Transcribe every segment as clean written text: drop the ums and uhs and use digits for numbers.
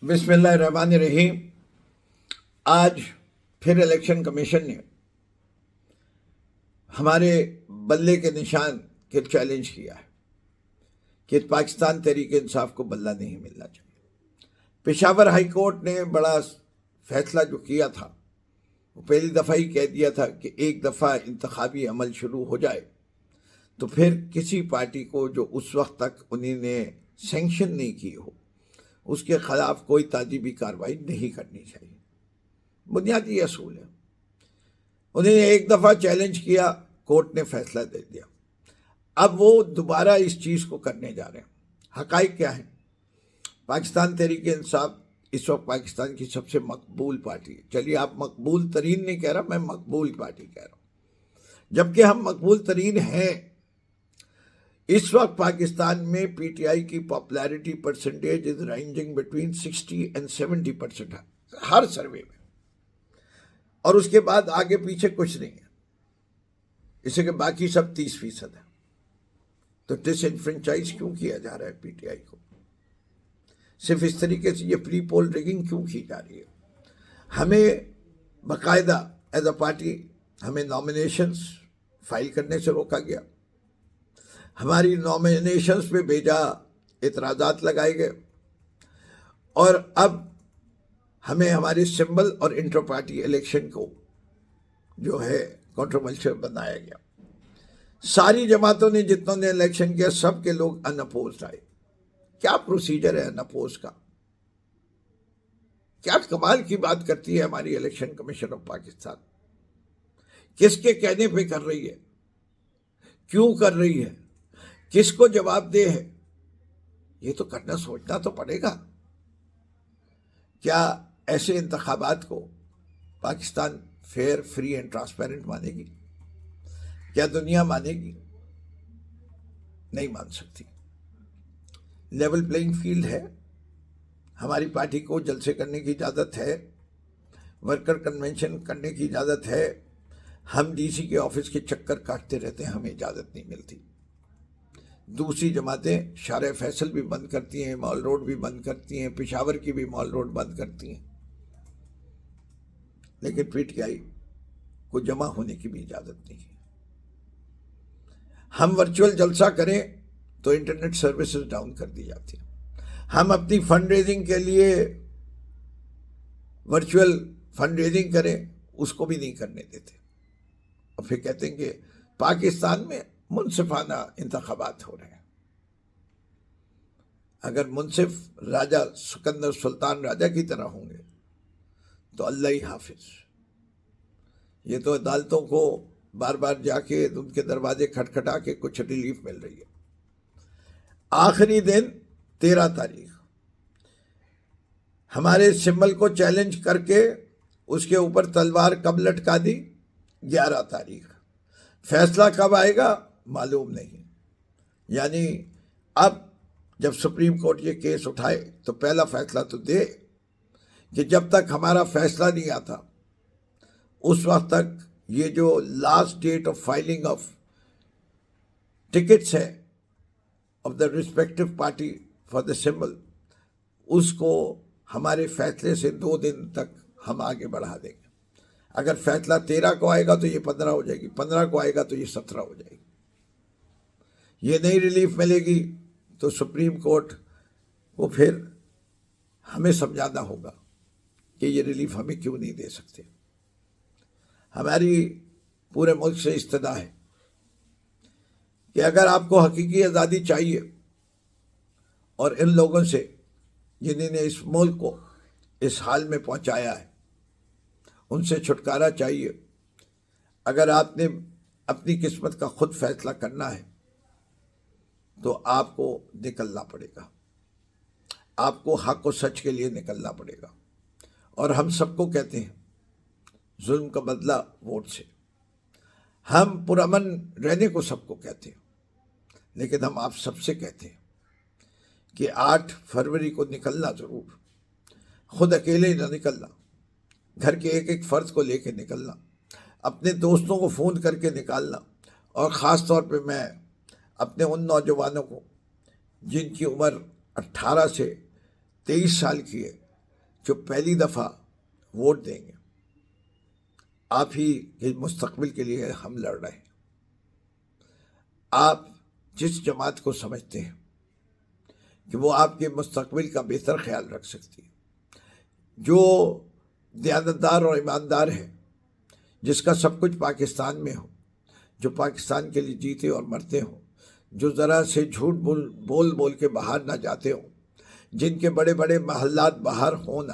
بسم اللہ الرحمن الرحیم۔ آج پھر الیکشن کمیشن نے ہمارے بلے کے نشان کے چیلنج کیا ہے کہ پاکستان تحریک انصاف کو بلہ نہیں ملنا چاہیے۔ پشاور ہائی کورٹ نے بڑا فیصلہ جو کیا تھا، وہ پہلی دفعہ ہی کہہ دیا تھا کہ ایک دفعہ انتخابی عمل شروع ہو جائے تو پھر کسی پارٹی کو جو اس وقت تک انہیں نے سینکشن نہیں کی ہو، اس کے خلاف کوئی تعزیبی کارروائی نہیں کرنی چاہیے۔ بنیادی اصول ہے۔ انہیں ایک دفعہ چیلنج کیا، کورٹ نے فیصلہ دے دیا، اب وہ دوبارہ اس چیز کو کرنے جا رہے ہیں۔ حقائق کیا ہیں؟ پاکستان تحریک انصاف اس وقت پاکستان کی سب سے مقبول پارٹی ہے۔ چلیے، آپ مقبول ترین نہیں کہہ رہا، میں مقبول پارٹی کہہ رہا ہوں۔ جبکہ ہم مقبول ترین ہیں، اس وقت پاکستان میں پی ٹی آئی کی popularity percentage is ranging between 60 and 70% ہے ہر سروے میں، اور اس کے بعد آگے پیچھے کچھ نہیں ہے، اسے کہ باقی سب 30% ہے۔ تو ڈس انفرینچائز کیوں کیا جا رہا ہے پی ٹی آئی کو؟ صرف اس طریقے سے یہ پری پول ریگنگ کیوں کی جا رہی ہے؟ ہمیں باقاعدہ ایز اے پارٹی ہمیں نامینیشنز فائل کرنے سے روکا گیا، ہماری نامینیشنز پہ بیجا اعتراضات لگائے گئے، اور اب ہمیں ہمارے سمبل اور انٹر پارٹی الیکشن کو جو ہے کنٹروورشل بنایا گیا۔ ساری جماعتوں نے، جتنوں نے الیکشن کیا، سب کے لوگ ان اپوزڈ آئے۔ کیا پروسیجر ہے ان اپوز کا؟ کیا کمال کی بات کرتی ہے ہماری الیکشن کمیشن آف پاکستان؟ کس کے کہنے پہ کر رہی ہے؟ کیوں کر رہی ہے؟ کس کو جواب دہ ہے؟ یہ تو کرنا، سوچنا تو پڑے گا۔ کیا ایسے انتخابات کو Pakistan fair, free and transparent مانے گی؟ کیا دنیا مانے گی؟ نہیں مان سکتی۔ لیول پلینگ فیلڈ ہے، ہماری پارٹی کو جلسے کرنے کی اجازت ہے، ورکر کنونشن کرنے کی اجازت ہے، ہم ڈی سی کے آفس کے چکر کاٹتے رہتے ہیں، ہمیں اجازت نہیں ملتی۔ دوسری جماعتیں شارع فیصل بھی بند کرتی ہیں، مال روڈ بھی بند کرتی ہیں، پشاور کی بھی مال روڈ بند کرتی ہیں، لیکن پی ٹی آئی کو جمع ہونے کی بھی اجازت نہیں ہے۔ ہم ورچوئل جلسہ کریں تو انٹرنیٹ سروسز ڈاؤن کر دی جاتی ہیں، ہم اپنی فنڈ ریزنگ کے لیے ورچوئل فنڈ ریزنگ کریں، اس کو بھی نہیں کرنے دیتے، اور پھر کہتے ہیں کہ پاکستان میں منصفانہ انتخابات ہو رہے ہیں۔ اگر منصف راجہ سکندر سلطان راجہ کی طرح ہوں گے تو اللہ ہی حافظ۔ یہ تو عدالتوں کو بار بار جا کے ان کے دروازے کھٹکھٹا کے کچھ ریلیف مل رہی ہے۔ آخری دن 13 تاریخ ہمارے سمبل کو چیلنج کر کے اس کے اوپر تلوار کب لٹکا دی؟ 11 تاریخ۔ فیصلہ کب آئے گا معلوم نہیں۔ یعنی اب جب سپریم کورٹ یہ کیس اٹھائے تو پہلا فیصلہ تو دے کہ جب تک ہمارا فیصلہ نہیں آتا اس وقت تک یہ جو last date of filing of tickets ہے of the respective party for the symbol, اس کو ہمارے فیصلے سے 2 دن تک ہم آگے بڑھا دیں گے۔ اگر فیصلہ 13 کو آئے گا تو یہ 15 ہو جائے گی، 15 کو آئے گا تو یہ 17 ہو جائے گی۔ یہ نئی ریلیف ملے گی تو سپریم کورٹ کو پھر ہمیں سمجھانا ہوگا کہ یہ ریلیف ہمیں کیوں نہیں دے سکتے۔ ہماری پورے ملک سے استدعا ہے کہ اگر آپ کو حقیقی آزادی چاہیے، اور ان لوگوں سے جنہوں نے اس ملک کو اس حال میں پہنچایا ہے ان سے چھٹکارا چاہیے، اگر آپ نے اپنی قسمت کا خود فیصلہ کرنا ہے تو آپ کو نکلنا پڑے گا، آپ کو حق و سچ کے لیے نکلنا پڑے گا۔ اور ہم سب کو کہتے ہیں ظلم کا بدلہ ووٹ سے، ہم پرامن رہنے کو سب کو کہتے ہیں، لیکن ہم آپ سب سے کہتے ہیں کہ 8 فروری کو نکلنا ضرور، خود اکیلے نہ نکلنا، گھر کے ایک ایک فرد کو لے کے نکلنا، اپنے دوستوں کو فون کر کے نکالنا، اور خاص طور پہ میں اپنے ان نوجوانوں کو جن کی عمر 18 سے 23 سال کی ہے، جو پہلی دفعہ ووٹ دیں گے، آپ ہی کے مستقبل کے لیے ہم لڑ رہے ہیں۔ آپ جس جماعت کو سمجھتے ہیں کہ وہ آپ کے مستقبل کا بہتر خیال رکھ سکتی ہے، جو دیانتدار اور ایماندار ہے، جس کا سب کچھ پاکستان میں ہو، جو پاکستان کے لیے جیتے اور مرتے ہوں، جو ذرا سے جھوٹ بول کے باہر نہ جاتے ہوں، جن کے بڑے بڑے محلات باہر ہونا،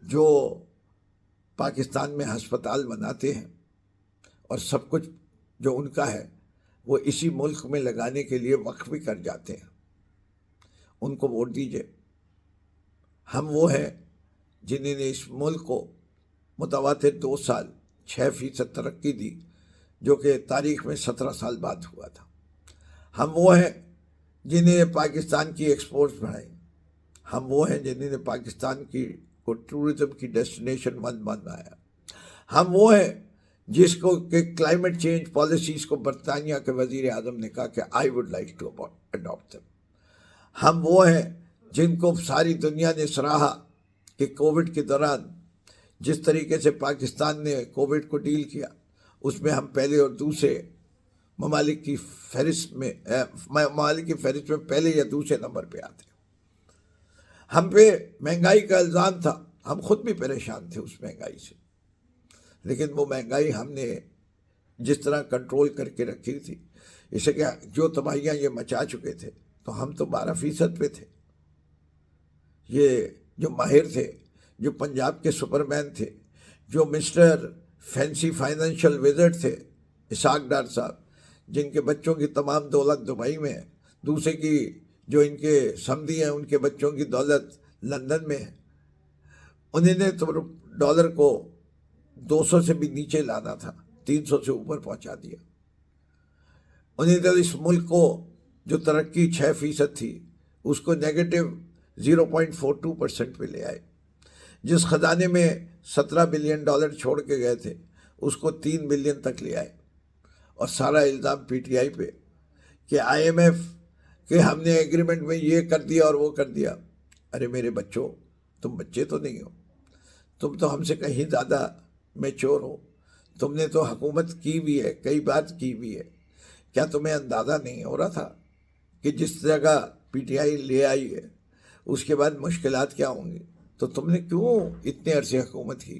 جو پاکستان میں ہسپتال بناتے ہیں اور سب کچھ جو ان کا ہے وہ اسی ملک میں لگانے کے لیے وقف بھی کر جاتے ہیں، ان کو ووٹ دیجئے۔ ہم وہ ہیں جنہوں نے اس ملک کو متواتر 2 سال 6% ترقی دی، جو کہ تاریخ میں 17 سال بعد ہوا تھا۔ ہم وہ ہیں جنہوں نے پاکستان کی ایکسپورٹس بڑھائی۔ ہم وہ ہیں جنہوں نے پاکستان کی کو ٹورزم کی ڈیسٹینیشن بنایا۔ ہم وہ ہیں جس کو کہ کلائمیٹ چینج پالیسیز کو برطانیہ کے وزیر اعظم نے کہا کہ I would like to adapt them۔ ہم وہ ہیں جن کو ساری دنیا نے سراہا کہ کووڈ کے دوران جس طریقے سے پاکستان نے کووڈ کو ڈیل کیا، اس میں ہم پہلے اور دوسرے ممالک کی فہرست میں پہلے یا دوسرے نمبر پہ آتے۔ ہم پہ مہنگائی کا الزام تھا، ہم خود بھی پریشان تھے اس مہنگائی سے، لیکن وہ مہنگائی ہم نے جس طرح کنٹرول کر کے رکھی تھی، اسے کہ جو تباہیاں یہ مچا چکے تھے تو ہم تو 12% پہ تھے۔ یہ جو ماہر تھے، جو پنجاب کے سپرمین تھے، جو مسٹر فینسی فائنینشیل وزٹ تھے، اسحاق ڈار صاحب، جن کے بچوں کی تمام دولت دبئی میں ہے، دوسرے کی جو ان کے سمدھی ہیں ان کے بچوں کی دولت لندن میں ہے، انہیں نے تو ڈالر کو 200 سے بھی نیچے لانا تھا، 300 سے اوپر پہنچا دیا۔ انہیں تو اس ملک کو جو ترقی 6% تھی اس کو نیگیٹو 0.42% پہ لے آئے۔ جس خزانے میں $17 بلین چھوڑ کے گئے تھے اس کو 3 بلین تک لے آئے، اور سارا الزام پی ٹی آئی پہ کہ IMF کہ ہم نے ایگریمنٹ میں یہ کر دیا اور وہ کر دیا۔ ارے میرے بچوں، تم بچے تو نہیں ہو، تم تو ہم سے کہیں زیادہ میچور ہو، تم نے تو حکومت کی بھی ہے، کئی بار کی بھی ہے۔ کیا تمہیں اندازہ نہیں ہو رہا تھا کہ جس جگہ پی ٹی آئی لے آئی ہے اس کے بعد مشکلات کیا ہوں گی؟ تو تم نے کیوں اتنے عرصے حکومت کی؟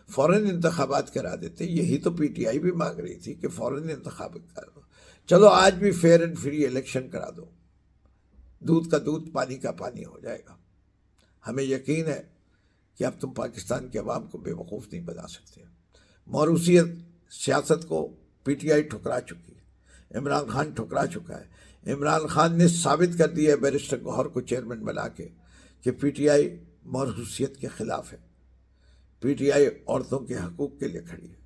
فوراً انتخابات کرا دیتے۔ یہی تو پی ٹی آئی بھی مانگ رہی تھی کہ فوراً انتخابات کرا دو، چلو آج بھی فیئر اینڈ فری الیکشن کرا دو، دودھ کا دودھ پانی کا پانی ہو جائے گا۔ ہمیں یقین ہے کہ اب تم پاکستان کے عوام کو بے وقوف نہیں بنا سکتے۔ موروثیت سیاست کو پی ٹی آئی ٹھکرا چکی ہے، عمران خان ٹھکرا چکا ہے۔ عمران خان نے ثابت کر دیا ہے بیرسٹر گوہر کو چیئرمین بنا کے کہ پی ٹی آئی موروثیت کے خلاف ہے، پی ٹی آئی عورتوں کے حقوق کے لیے کھڑی ہے،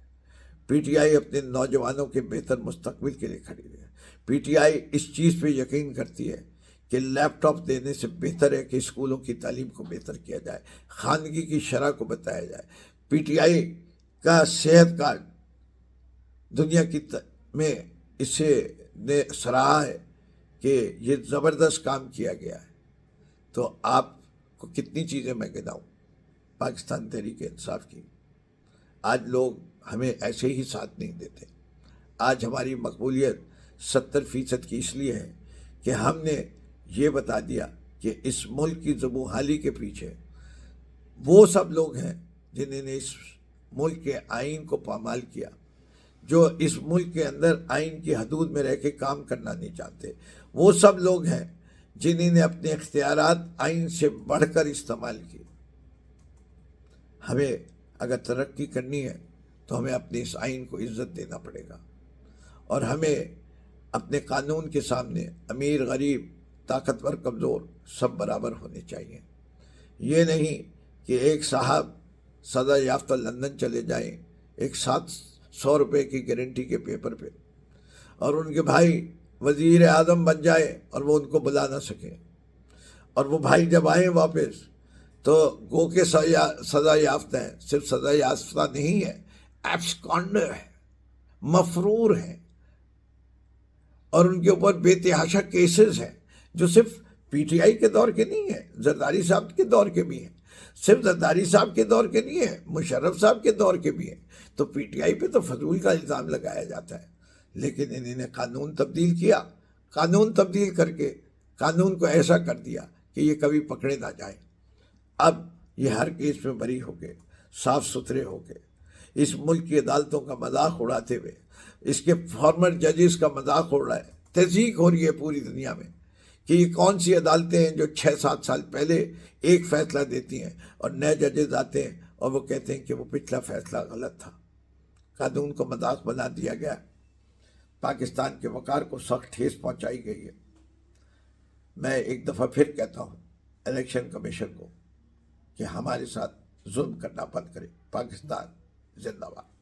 پی ٹی آئی اپنے نوجوانوں کے بہتر مستقبل کے لیے کھڑی ہے، پی ٹی آئی اس چیز پہ یقین کرتی ہے کہ لیپ ٹاپ دینے سے بہتر ہے کہ اسکولوں کی تعلیم کو بہتر کیا جائے، خواندگی کی شرح کو بتایا جائے۔ پی ٹی آئی کا صحت کارڈ دنیا کی میں اسے نے سراہا ہے کہ یہ زبردست کام کیا گیا ہے۔ تو آپ کو کتنی چیزیں میں گناؤں پاکستان تحریک انصاف کی، آج لوگ ہمیں ایسے ہی ساتھ نہیں دیتے۔ آج ہماری مقبولیت 70% کی اس لیے ہے کہ ہم نے یہ بتا دیا کہ اس ملک کی زبوں کے پیچھے وہ سب لوگ ہیں جنہوں نے اس ملک کے آئین کو پامال کیا، جو اس ملک کے اندر آئین کی حدود میں رہ کے کام کرنا نہیں چاہتے، وہ سب لوگ ہیں جنہوں نے اپنے اختیارات آئین سے بڑھ کر استعمال کیے۔ ہمیں اگر ترقی کرنی ہے تو ہمیں اپنے اس آئین کو عزت دینا پڑے گا، اور ہمیں اپنے قانون کے سامنے امیر غریب طاقتور کمزور سب برابر ہونے چاہیے۔ یہ نہیں کہ ایک صاحب سزا یافتہ لندن چلے جائیں ایک $700 کی گارنٹی کے پیپر پہ، اور ان کے بھائی وزیر اعظم بن جائے اور وہ ان کو بلا نہ سکیں، اور وہ بھائی جب آئیں واپس تو گو کے سزا یافتہ ہیں، صرف سزا یافتہ نہیں ہے، ایبسکانڈر ہے، مفرور ہیں، اور ان کے اوپر بے تحاشا کیسز ہیں جو صرف پی ٹی آئی کے دور کے نہیں ہیں، زرداری صاحب کے دور کے بھی ہیں، صرف زرداری صاحب کے دور کے نہیں ہیں، مشرف صاحب کے دور کے بھی ہیں۔ تو پی ٹی آئی پہ تو فضول کا الزام لگایا جاتا ہے، لیکن انہوں نے قانون تبدیل کیا، قانون تبدیل کر کے قانون کو ایسا کر دیا کہ یہ کبھی پکڑے نہ جائیں۔ اب یہ ہر کیس میں بری ہو گئے، صاف ستھرے ہو گئے، اس ملک کی عدالتوں کا مذاق اڑاتے ہوئے، اس کے فارمر ججز کا مذاق اڑ رہا ہے۔ تحقیق ہو رہی ہے پوری دنیا میں کہ یہ کون سی عدالتیں ہیں جو 6-7 سال پہلے ایک فیصلہ دیتی ہیں اور نئے ججز آتے ہیں اور وہ کہتے ہیں کہ وہ پچھلا فیصلہ غلط تھا۔ قانون کو مذاق بنا دیا گیا، پاکستان کے وقار کو سخت ٹھیس پہنچائی گئی ہے۔ میں ایک دفعہ پھر کہتا ہوں الیکشن کمیشن کو کہ ہمارے ساتھ ظلم کرنا بند کرے۔ پاکستان زندہ باد۔